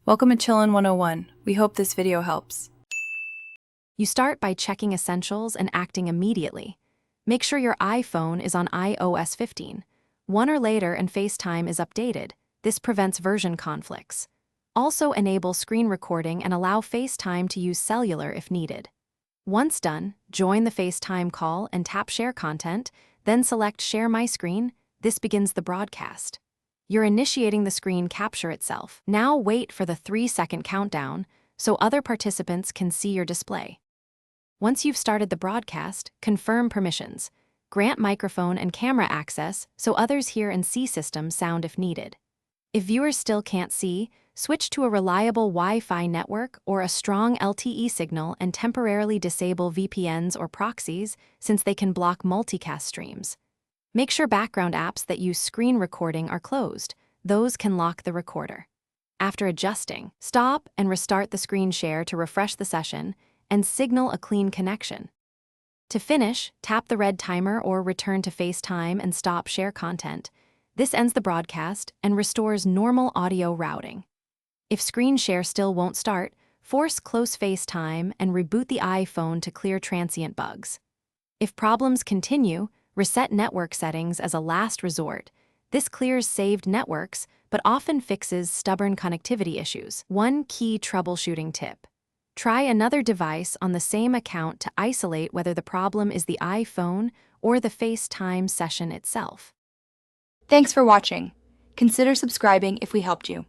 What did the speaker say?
Welcome to Chillin' 101. We hope this video helps. You start by checking essentials and acting immediately. Make sure your iPhone is on iOS 15. One or later and FaceTime is updated. This prevents version conflicts. Also enable screen recording and allow FaceTime to use cellular if needed. Once done, join the FaceTime call and tap Share Content, then select Share My Screen. This begins the broadcast. You're initiating the screen capture itself. Now wait for the 3-second countdown so other participants can see your display. Once you've started the broadcast, confirm permissions. Grant microphone and camera access so others hear and see system sound if needed. If viewers still can't see, switch to a reliable Wi-Fi network or a strong LTE signal and temporarily disable VPNs or proxies since they can block multicast streams. Make sure background apps that use screen recording are closed. Those can lock the recorder. After adjusting, stop and restart the screen share to refresh the session and signal a clean connection. To finish, tap the red timer or return to FaceTime and stop Share Content. This ends the broadcast and restores normal audio routing. If screen share still won't start, force close FaceTime and reboot the iPhone to clear transient bugs. If problems continue, reset network settings as a last resort. This clears saved networks, but often fixes stubborn connectivity issues. One key troubleshooting tip: try another device on the same account to isolate whether the problem is the iPhone or the FaceTime session itself. Thanks for watching. Consider subscribing if we helped you.